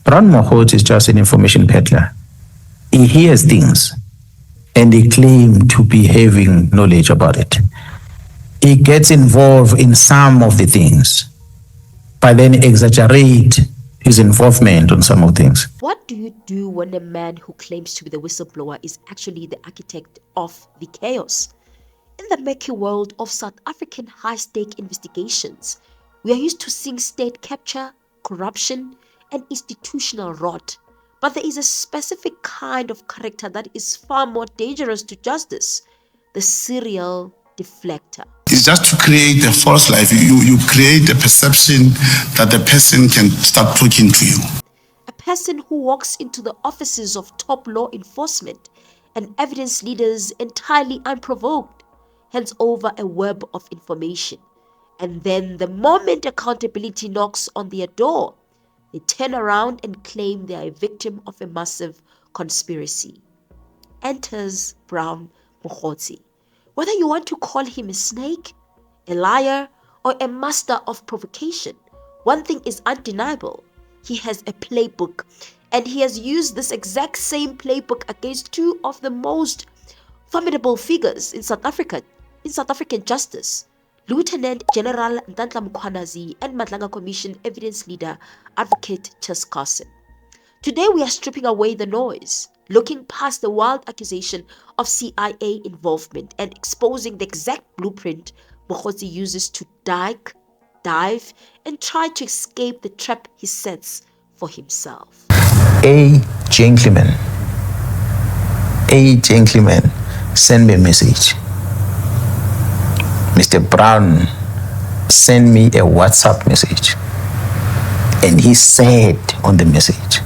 Brown Mogotsi is just an information peddler. He hears things and he claims to be having knowledge about it. He gets involved in some of the things, but then exaggerate his involvement on some of things. What do you do when a man who claims to be the whistleblower is actually the architect of the chaos? In the murky world of South African high-stake investigations, we are used to seeing state capture, corruption, and institutional rot. But there is a specific kind of character that is far more dangerous to justice: the serial deflector. It's just to create a false life. You create a perception that the person can start talking to you. A person who walks into the offices of top law enforcement and evidence leaders entirely unprovoked, hands over a web of information. And then the moment accountability knocks on their door, they turn around and claim they are a victim of a massive conspiracy. Enters Brown Mogotsi. Whether you want to call him a snake, a liar, or a master of provocation, one thing is undeniable: he has a playbook, and he has used this exact same playbook against two of the most formidable figures in South African justice: Lieutenant General Nhlanhla Mkhwanazi and Madlanga Commission evidence leader Advocate Chaskalson. Today we are stripping away the noise, looking past the wild accusation of CIA involvement and exposing the exact blueprint Mogotsi uses to dive, and try to escape the trap he sets for himself. A gentleman sent me a message. Mr. Brown sent me a WhatsApp message, and he said on the message,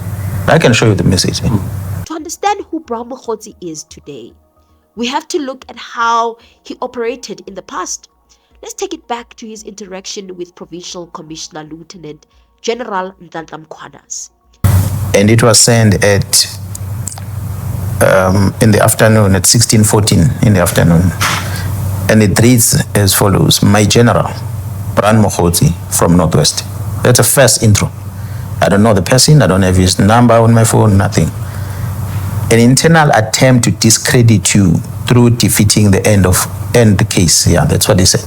I can show you the message. To understand who Brown Mogotsi is today, we have to look at how he operated in the past. Let's take it back to his interaction with Provincial Commissioner Lieutenant General Nhlanhla Mkhwanazi. And it was sent at in the afternoon, at 16:14 in the afternoon. And it reads as follows: My General, Brown Mogotsi from Northwest. That's a first intro. I don't know the person, I don't have his number on my phone, nothing. An internal attempt to discredit you through defeating the end case. Yeah, that's what he said.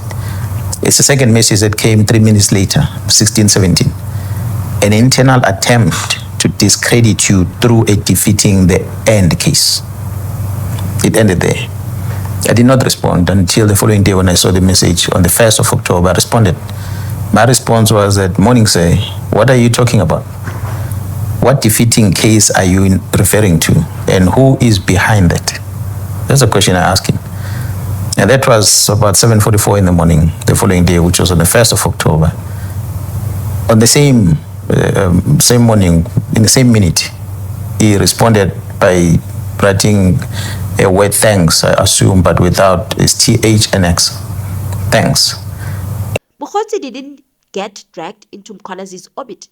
It's the second message that came 3 minutes later, 16:17. An internal attempt to discredit you through defeating the end case. It ended there. I did not respond until the following day when I saw the message on the 1st of October. I responded. My response was that, morning, sir, what are you talking about? What defeating case are you referring to? And who is behind that? That's a question I asked him. And that was about 7:44 in the morning, the following day, which was on the 1st of October. On the same morning, in the same minute, he responded by writing a word thanks, I assume, but without its TH and X. Thanks. Mogotsi didn't get dragged into Mkhwanazi's orbit.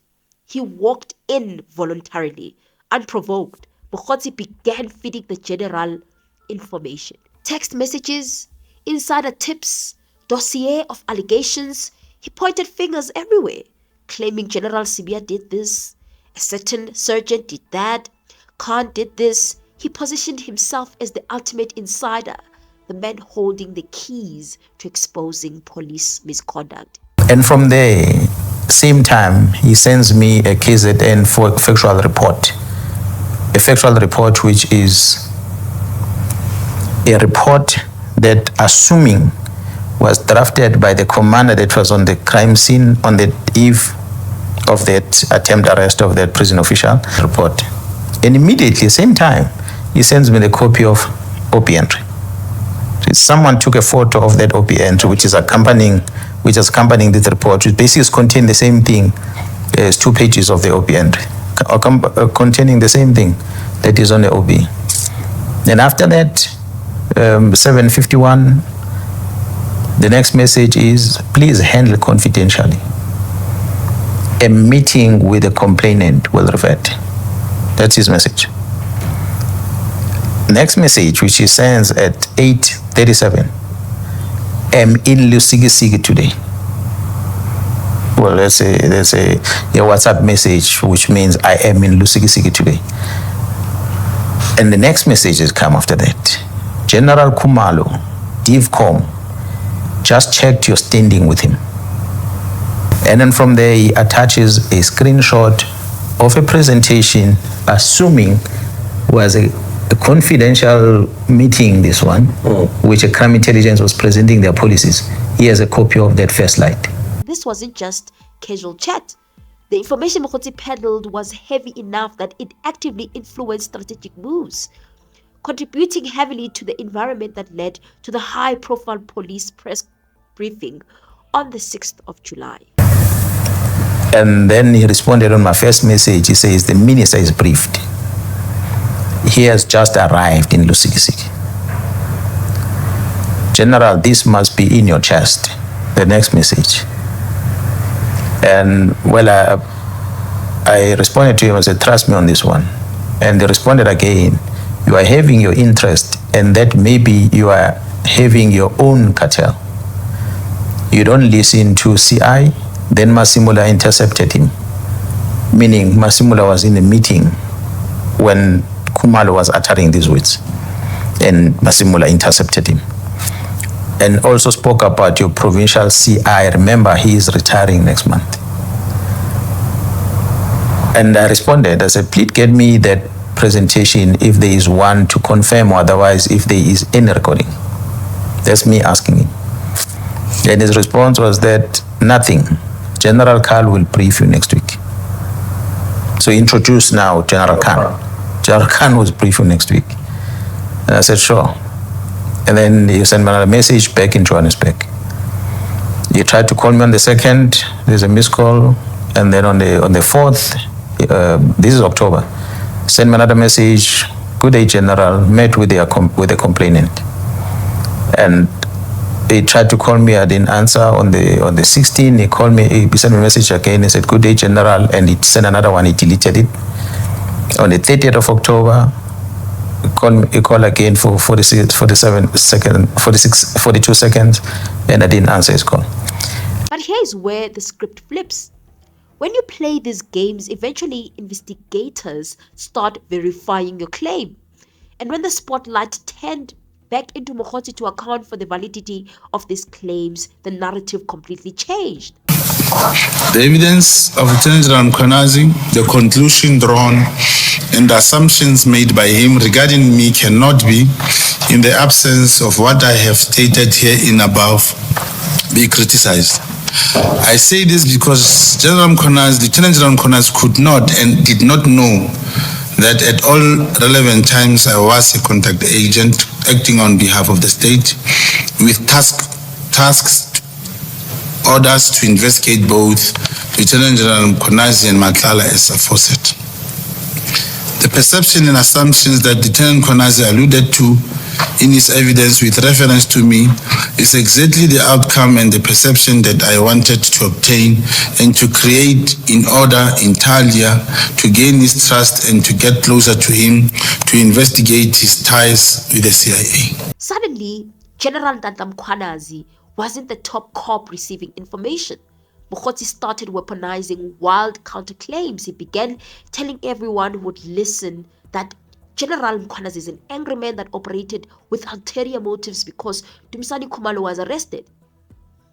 He walked in voluntarily, unprovoked. Mogotsi began feeding the general information. Text messages, insider tips, dossier of allegations. He pointed fingers everywhere, claiming General Sibia did this, a certain sergeant did that, Khan did this. He positioned himself as the ultimate insider, the man holding the keys to exposing police misconduct. And from there, same time, he sends me a KZN for factual report. A factual report which is a report that, assuming, was drafted by the commander that was on the crime scene on the eve of that attempt arrest of that prison official report. And immediately, same time, he sends me the copy of OP entry. So someone took a photo of that OP entry, which is accompanying this report, which basically contains the same thing as 2 pages of the OP entry, containing the same thing that is on the OP. Then after that, 7:51, the next message is, please handle confidentially. A meeting with the complainant will revert. That's his message. Next message, which he sends at 8:37, am in Lusigisi today. well, there's a WhatsApp message which means I am in Lusikisiki today. And the next messages come after that. General Khumalo, DivCom, just checked your standing with him. And then from there, he attaches a screenshot of a presentation, assuming was a confidential meeting, this one, which a crime intelligence was presenting their policies. He has a copy of that first slide. This wasn't just casual chat. The information Mogotsi peddled was heavy enough that it actively influenced strategic moves, contributing heavily to the environment that led to the high-profile police press briefing on the 6th of July. And then he responded on my first message. He says, the minister is briefed. He has just arrived in Lusikisiki. General, this must be in your chest. The next message. And well, I responded to him. I said, trust me on this one. And they responded again, you are having your interest, and that maybe you are having your own cartel. You don't listen to CI. Then Masimula intercepted him, meaning Masimula was in the meeting when Khumalo was uttering these words, and Masimula intercepted him. And also spoke about your provincial CI. Remember, he is retiring next month. And I responded, I said, please get me that presentation if there is one to confirm, or otherwise if there is any recording. That's me asking him. And his response was that nothing. General Khan will brief you next week. So introduce now General Khan. General Khan will brief you next week. And I said, sure. And then he sent me another message back in Johannesburg. He tried to call me on the 2nd, there's a missed call. And then on the 4th, this is October, sent me another message, good day, General, met with the complainant. And he tried to call me, I didn't answer. On the 16th, he called me, he sent me a message again, he said, good day, General, and he sent another one, he deleted it. On the 30th of October, he called again for 42 seconds, and I didn't answer his call. But here's where the script flips. When you play these games, eventually investigators start verifying your claim. And when the spotlight turned back into Mogotsi to account for the validity of these claims, the narrative completely changed. The evidence of Lieutenant General Mkhwanazi, the conclusion drawn, and the assumptions made by him regarding me cannot be, in the absence of what I have stated here in above, be criticized. I say this because Lieutenant General Mkhwanazi could not and did not know that at all relevant times I was a contact agent acting on behalf of the state with tasks, orders to investigate both Lieutenant General Mkhwanazi and Nhlanhla as aforesaid. The perception and assumptions that Lieutenant Mkhwanazi alluded to in his evidence with reference to me is exactly the outcome and the perception that I wanted to obtain and to create in order entirely to gain his trust and to get closer to him to investigate his ties with the CIA. Suddenly, General Nhlanhla Mkhwanazi wasn't the top cop receiving information. Mogotsi started weaponizing wild counterclaims. He began telling everyone who would listen that General Mkhwanazi is an angry man that operated with ulterior motives because Dumisani Khumalo was arrested.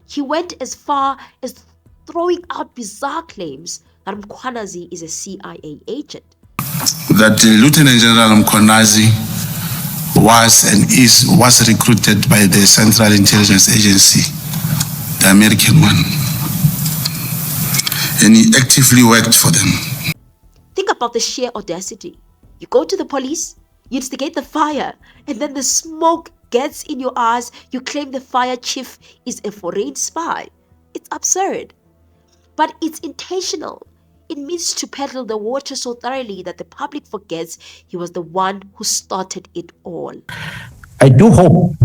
He went as far as throwing out bizarre claims that Mkhwanazi is a CIA agent. That Lieutenant General Mkhwanazi was recruited by the Central Intelligence Agency, the American one, and he actively worked for them. Think about the sheer audacity. You go to the police, you instigate the fire, and then the smoke gets in your eyes. You claim the fire chief is a foreign spy. It's absurd. But it's intentional. It means to peddle the water so thoroughly that the public forgets he was the one who started it all. I do hope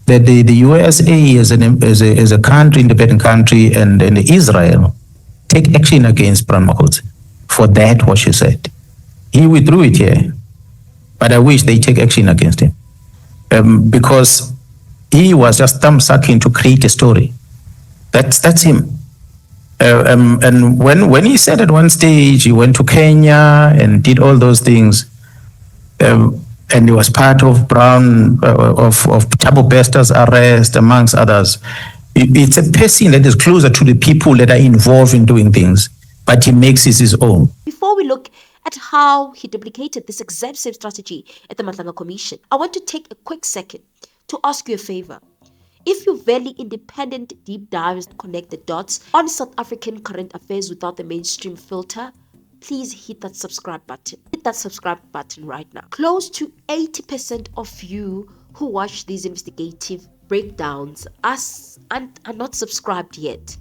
that the USA as a country, independent country, and Israel take action against Brown Mogotsi for that, what she said. He withdrew it here, but I wish they take action against him because he was just thumb-sucking to create a story. That's him. And when he said at one stage he went to Kenya and did all those things, and he was part of Brown, of Thabo Bester's arrest, amongst others. It's a person that is closer to the people that are involved in doing things, but he makes it his own. Before we look at how he duplicated this exact same strategy at the Madlanga Commission, I want to take a quick second to ask you a favor. If you value independent deep dives to connect the dots on South African current affairs without the mainstream filter, please hit that subscribe button. Hit that subscribe button right now. Close to 80% of you who watch these investigative breakdowns are not subscribed yet.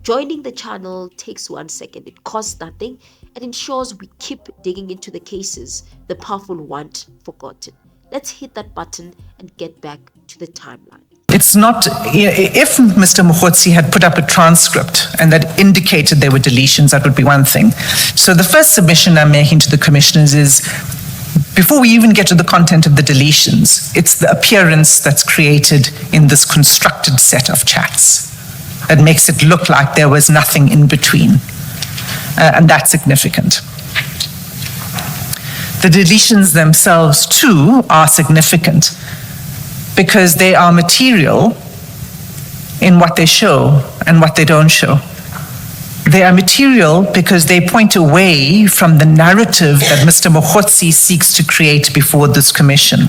Joining the channel takes 1 second. It costs nothing and ensures we keep digging into the cases the powerful want forgotten. Let's hit that button and get back to the timeline. It's not, if Mr. Mogotsi had put up a transcript and that indicated there were deletions, that would be one thing. So the first submission I'm making to the commissioners is, before we even get to the content of the deletions, it's the appearance that's created in this constructed set of chats that makes it look like there was nothing in between. And that's significant. The deletions themselves, too, are significant because they are material in what they show and what they don't show. They are material because they point away from the narrative that Mr. Mogotsi seeks to create before this commission.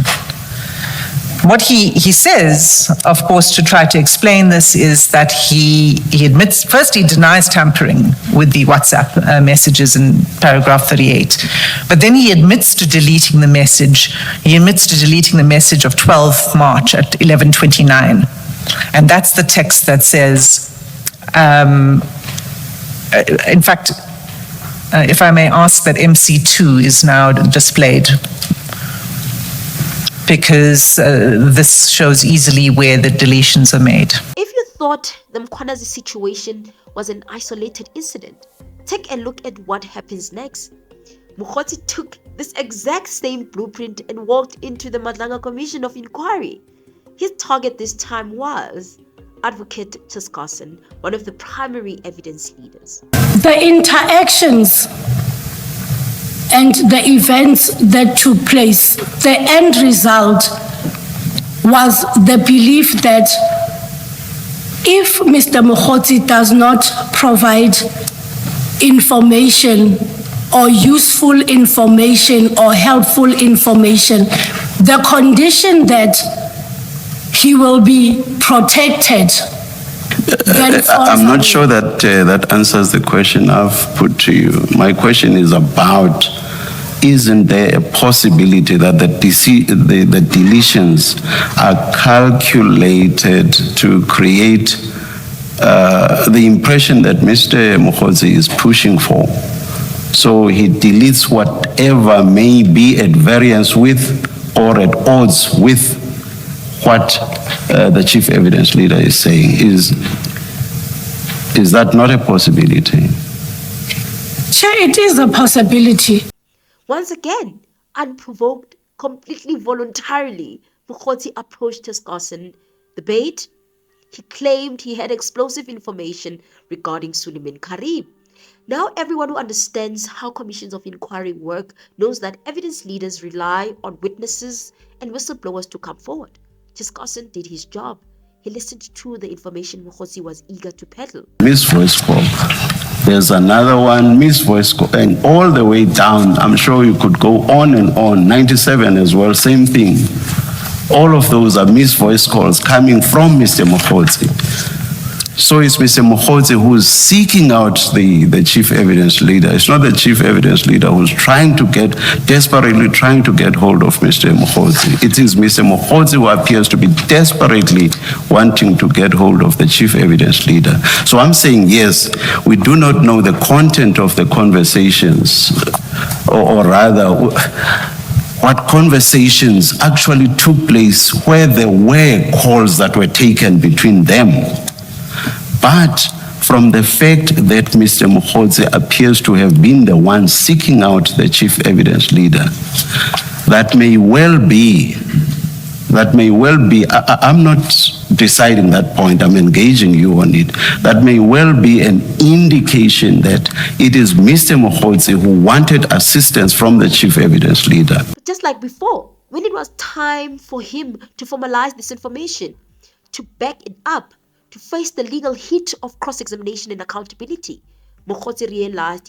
What he says, of course, to try to explain this is that he admits, first he denies tampering with the WhatsApp messages in paragraph 38, but then he admits to deleting the message. He admits to deleting the message of 12th March at 11:29. And that's the text that says, in fact, if I may ask that MC2 is now displayed, because this shows easily where the deletions are made. If you thought the Mkhwanazi situation was an isolated incident, take a look at what happens next. Mogotsi took this exact same blueprint and walked into the Madlanga Commission of Inquiry. His target this time was Advocate Chaskalson, one of the primary evidence leaders. The interactions and the events that took place, the end result was the belief that if Mr. Mogotsi does not provide information or useful information or helpful information, the condition that he will be protected. I'm not sure that that answers the question I've put to you. My question is about, isn't there a possibility that the deletions are calculated to create the impression that Mr. Mogotsi is pushing for? So he deletes whatever may be at variance with or at odds with what the chief evidence leader is saying. Is that not a possibility? Sure, it is a possibility. Once again, unprovoked, completely voluntarily, Mogotsi approached Chaskalson. The bait? He claimed he had explosive information regarding Suliman Carrim. Now everyone who understands how commissions of inquiry work knows that evidence leaders rely on witnesses and whistleblowers to come forward. Chaskalson did his job. He listened to the information Mogotsi was eager to peddle. Miss Voice Call. There's another one, Miss Voice Call, and all the way down. I'm sure you could go on and on. 97 as well, same thing. All of those are Miss Voice Calls coming from Mr. Mogotsi. So it's Mr. Mogotsi who's seeking out the chief evidence leader. It's not the chief evidence leader who's desperately trying to get hold of Mr. Mogotsi. It is Mr. Mogotsi who appears to be desperately wanting to get hold of the chief evidence leader. So I'm saying, yes, we do not know the content of the conversations, or rather, what conversations actually took place where there were calls that were taken between them. But from the fact that Mr. Mogotsi appears to have been the one seeking out the chief evidence leader, that may well be, I'm not deciding that point, I'm engaging you on it. That may well be an indication that it is Mr. Mogotsi who wanted assistance from the chief evidence leader. Just like before, when it was time for him to formalize this information, to back it up, to face the legal heat of cross-examination and accountability, Mogotsi realized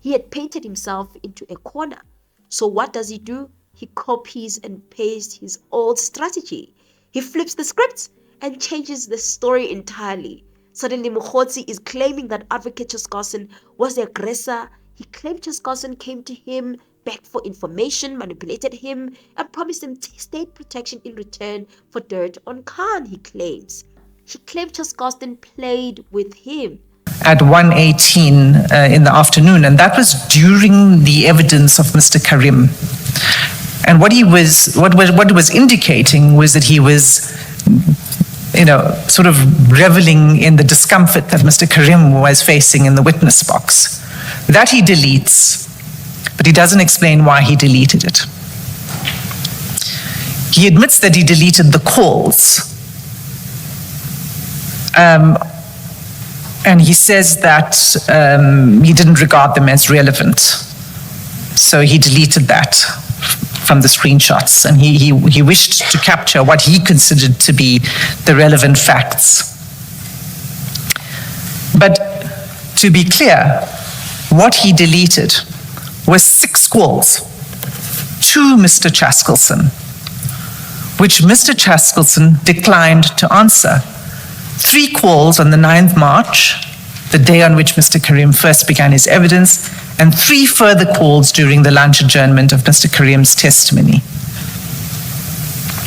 he had painted himself into a corner. So what does he do? He copies and pastes his old strategy. He flips the scripts and changes the story entirely. Suddenly, Mogotsi is claiming that Advocate Chaskalson was the aggressor. He claimed Chaskalson came to him, begged for information, manipulated him, and promised him state protection in return for dirt on Khan, he claims. He claimed Chaskalson played with him. At 1:18 in the afternoon, and that was during the evidence of Mr. Carrim. And what was indicating was that he was, sort of reveling in the discomfort that Mr. Carrim was facing in the witness box. That he deletes, but he doesn't explain why he deleted it. He admits that he deleted the calls. And he says that he didn't regard them as relevant. So he deleted that from the screenshots, and he wished to capture what he considered to be the relevant facts. But to be clear, what he deleted was 6 calls to Mr. Chaskalson, which Mr. Chaskalson declined to answer. 3 calls on the 9th March, the day on which Mr. Carrim first began his evidence, and 3 further calls during the lunch adjournment of Mr. Carrim's testimony.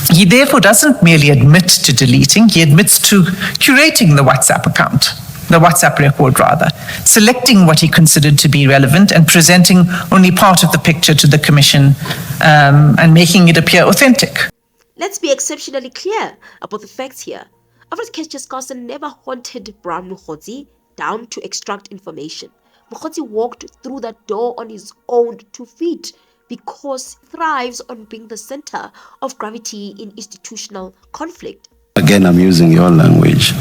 He therefore doesn't merely admit to deleting, he admits to curating the WhatsApp account, the WhatsApp record rather, selecting what he considered to be relevant and presenting only part of the picture to the commission and making it appear authentic. Let's be exceptionally clear about the facts here. Advocate Chaskalson never haunted Brown Mogotsi down to extract information. Mogotsi walked through that door on his own 2 feet because he thrives on being the center of gravity in institutional conflict. Again, I'm using your language.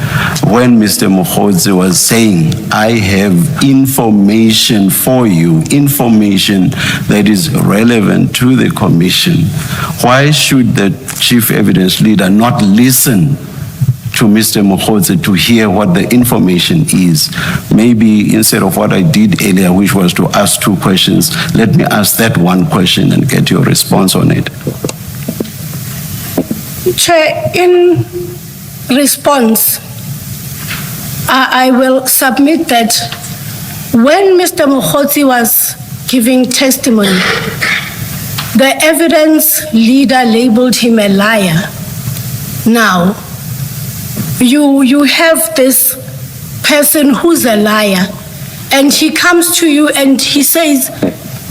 When Mr. Mogotsi was saying, I have information for you, information that is relevant to the commission, why should the chief evidence leader not listen to Mr. Mogotsi to hear what the information is? Maybe instead of what I did earlier, which was to ask 2 questions, let me ask that 1 question and get your response on it. Chair, in response, I will submit that when Mr. Mogotsi was giving testimony, the evidence leader labeled him a liar. Now, you have this person who's a liar, and he comes to you and he says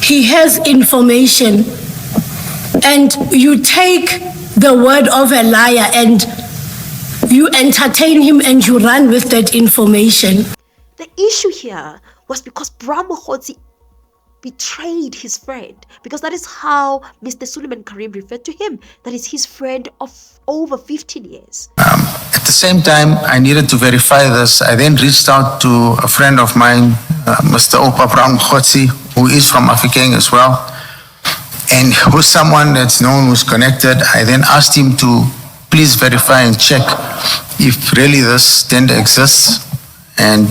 he has information, and you take the word of a liar and you entertain him and you run with that information. The issue here was because Brown Mogotsi betrayed his friend, because that is how Mr. Suliman Carrim referred to him, that is his friend of over 15 years. At the same time, I needed to verify this. I then reached out to a friend of mine, Mr. Opa Brown Mogotsi, who is from Afrikaans as well, and who's someone that's known, who's connected. I then asked him to please verify and check if really this tender exists, and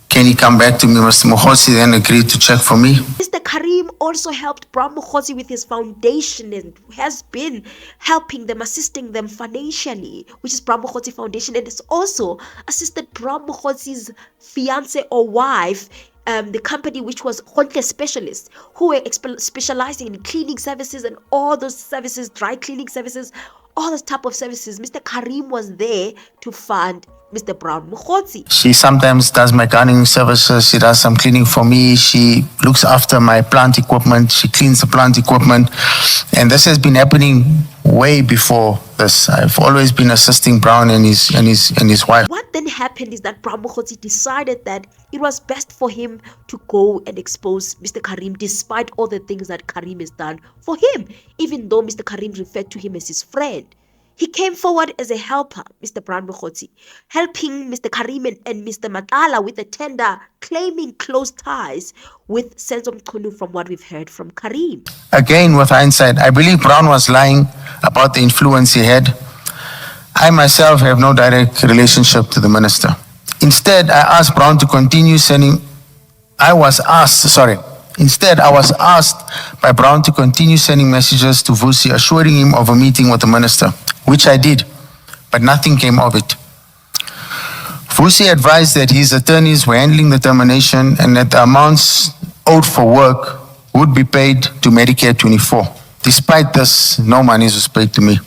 can he come back to me? Mr. Mogotsi then agreed to check for me. Mr. Carrim also helped Brown Mogotsi with his foundation and has been helping them, assisting them financially, which is Brown Mogotsi Foundation, and has also assisted Brown Mogotsi's fiance or wife, the company which was Hontle Specialists, who were specializing in cleaning services and all those services, dry cleaning services, all those type of services. Mr. Carrim was there to fund Mr. Brown Mogotsi. She sometimes does my gardening services. She does some cleaning for me. She looks after my plant equipment. She cleans the plant equipment. And this has been happening way before this. I've always been assisting Brown and his wife. What then happened is that Brown Mogotsi decided that it was best for him to go and expose Mr. Carrim, despite all the things that Carrim has done for him, even though Mr. Carrim referred to him as his friend. He came forward as a helper, Mr. Brown Mogotsi, helping Mr. Carrim and Mr. Matala with the tender, claiming close ties with Senzo Mkhunu from what we've heard from Carrim. Again, with hindsight, I believe Brown was lying about the influence he had. I myself have no direct relationship to the minister. Instead, I was asked by Brown to continue sending messages to Vusi assuring him of a meeting with the minister, which I did, but nothing came of it. Vusi advised that his attorneys were handling the termination and that the amounts owed for work would be paid to Medicare 24. Despite this, no monies was paid to me.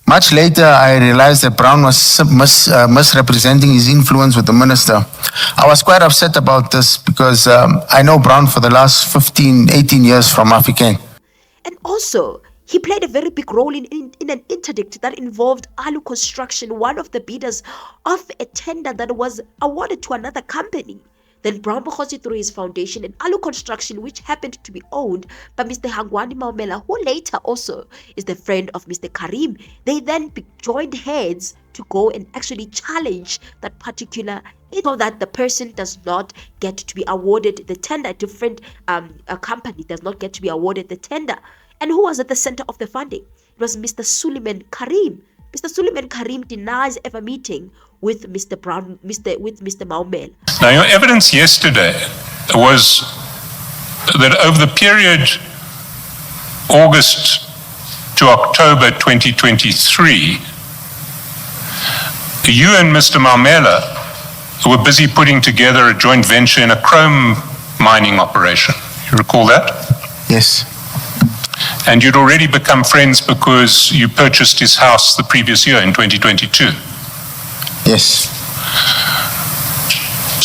Much later, I realized that Brown was misrepresenting his influence with the minister. I was quite upset about this because I know Brown for the last 18 years from African. And also, he played a very big role in an interdict that involved Alu Construction, one of the bidders of a tender that was awarded to another company. Then Brown Mogotsi through his foundation and Alu Construction, which happened to be owned by Mr. Hangwani Maumela, who later also is the friend of Mr. Carrim. They then joined heads to go and actually challenge that particular, so that the person does not get to be awarded the tender. A different company does not get to be awarded the tender. And who was at the center of the funding? It was Mr. Suliman Carrim. Mr. Suliman Carrim denies ever meeting with Mr. Maumela. Now, your evidence yesterday was that over the period August to October 2023, you and Mr. Maumela were busy putting together a joint venture in a chrome mining operation. You recall that? Yes. And you'd already become friends because you purchased his house the previous year in 2022. Yes.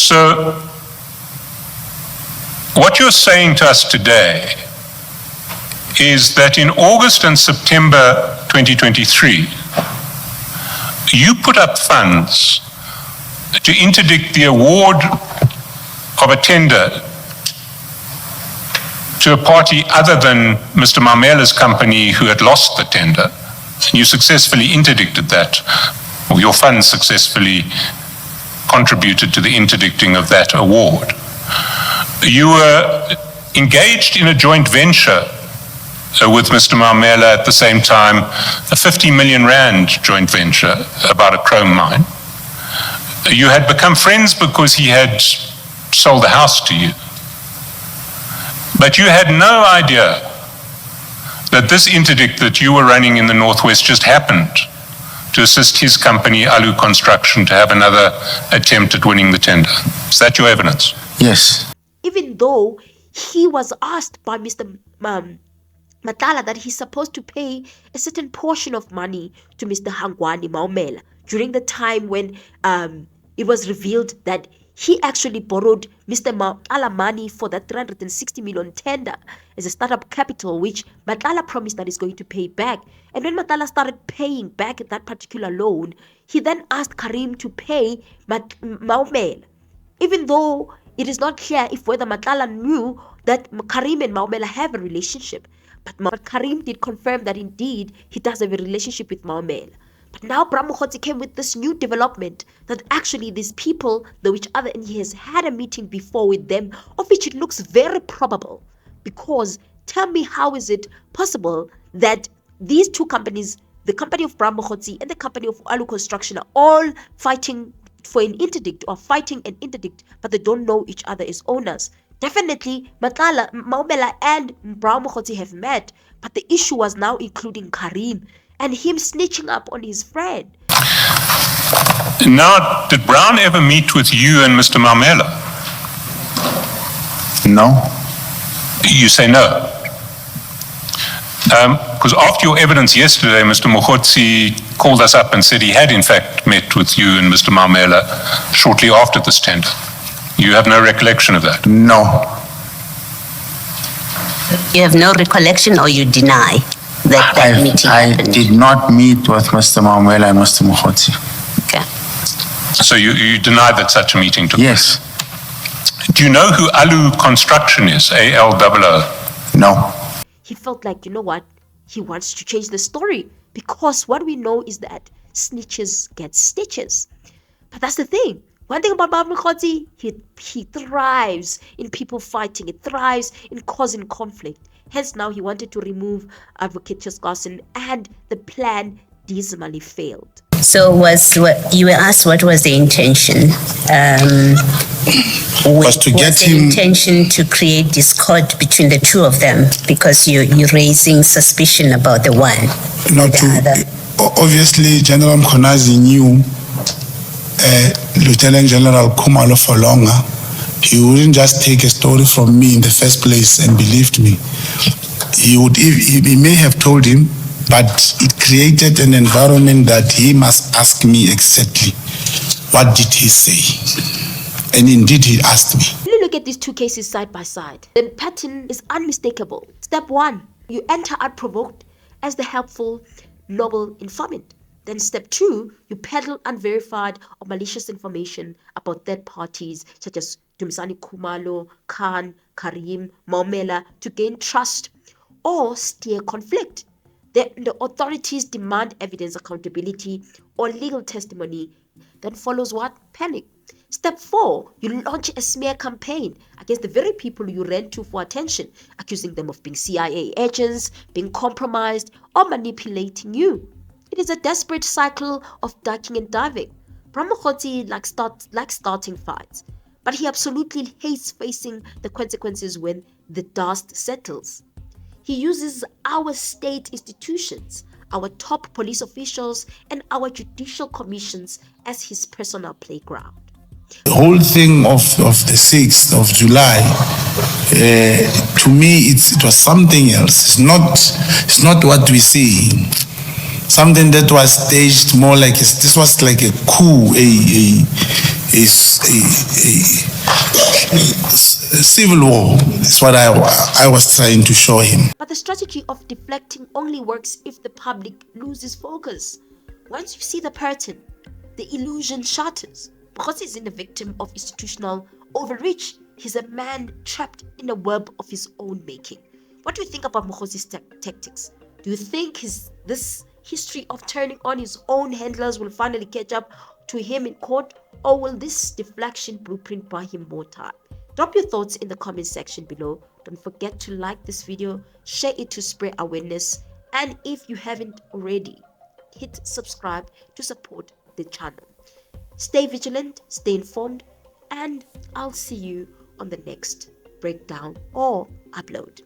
So, what you're saying to us today is that in August and September 2023, you put up funds to interdict the award of a tender to a party other than Mr. Maumela's company who had lost the tender. You successfully interdicted that, or your funds successfully contributed to the interdicting of that award. You were engaged in a joint venture with Mr. Maumela at the same time, a 50 million rand joint venture about a chrome mine. You had become friends because he had sold the house to you. But you had no idea that this interdict that you were running in the Northwest just happened to assist his company, Alu Construction, to have another attempt at winning the tender. Is that your evidence? Yes. Even though he was asked by Mr. Matala that he's supposed to pay a certain portion of money to Mr. Hangwani Maumela during the time when it was revealed that he actually borrowed Mr. Matala money for that 360 million tender as a startup capital, which Matala promised that he's going to pay back. And when Matala started paying back that particular loan, he then asked Carrim to pay Maumela, even though it is not clear if whether Matala knew that Carrim and Maumela have a relationship. But Carrim did confirm that indeed he does have a relationship with Maumela. But now Brown Mogotsi came with this new development that actually these people know each other and he has had a meeting before with them, of which it looks very probable. Because tell me, how is it possible that these two companies, the company of Brown Mogotsi and the company of Alu Construction, are all fighting for an interdict or fighting an interdict, but they don't know each other as owners? Definitely, Maumela and Brown Mogotsi have met, but the issue was now including Carrim and him snitching up on his friend. Now, did Brown ever meet with you and Mr. Maumela? No. You say no. Because after your evidence yesterday, Mr. Mogotsi called us up and said he had in fact met with you and Mr. Maumela shortly after this tender. You have no recollection of that? No. You have no recollection, or you deny that meeting happened? I did not meet with Mr. Maumela and Mr. Mogotsi. Okay. So you deny that such a meeting took Yes. place? Do you know who Alu Construction is? ALOO? No. He felt like, you know what, he wants to change the story Because what we know is that snitches get stitches. But that's the thing. One thing about Brown Mogotsi, he thrives in people fighting. He thrives in causing conflict. Hence now he wanted to remove Advocate Chaskalson, and the plan dismally failed. So you were asked what was the intention? Was to get the him. intention to create discord between the two of them because you're raising suspicion about the one. Not the to. other. Obviously, General Mkhwanazi knew Lieutenant General Khumalo for longer. He wouldn't just take a story from me in the first place and believed me. He may have told him, but it created an environment that he must ask me exactly what did he say. And indeed he asked me. When you look at these two cases side by side, the pattern is unmistakable. Step 1, you enter unprovoked as the helpful, noble informant. Then step 2, you peddle unverified or malicious information about third parties such as Dumisani Khumalo, Khan, Carrim, Maumela to gain trust or steer conflict. The authorities demand evidence, accountability, or legal testimony. Then follows what? Panic. Step 4, you launch a smear campaign against the very people you ran to for attention, accusing them of being CIA agents, being compromised, or manipulating you. It is a desperate cycle of ducking and diving. Brown Mogotsi likes starting fights, but he absolutely hates facing the consequences when the dust settles. He uses our state institutions, our top police officials, and our judicial commissions as his personal playground. The whole thing of the 6th of July, to me, it was something else. It's not what we see. Something that was staged more like this was like a coup, a civil war. That's what I was trying to show him. But the strategy of deflecting only works if the public loses focus. Once you see the pattern, the illusion shatters. Because he's in a victim of institutional overreach, he's a man trapped in a web of his own making. What do you think about Mogotsi's tactics? Do you think this history of turning on his own handlers will finally catch up to him in court, or will this deflection blueprint buy him more time? Drop your thoughts in the comment section below. Don't forget to like this video, share it to spread awareness, and if you haven't already, hit subscribe to support the channel. Stay vigilant, stay informed, and I'll see you on the next breakdown or upload.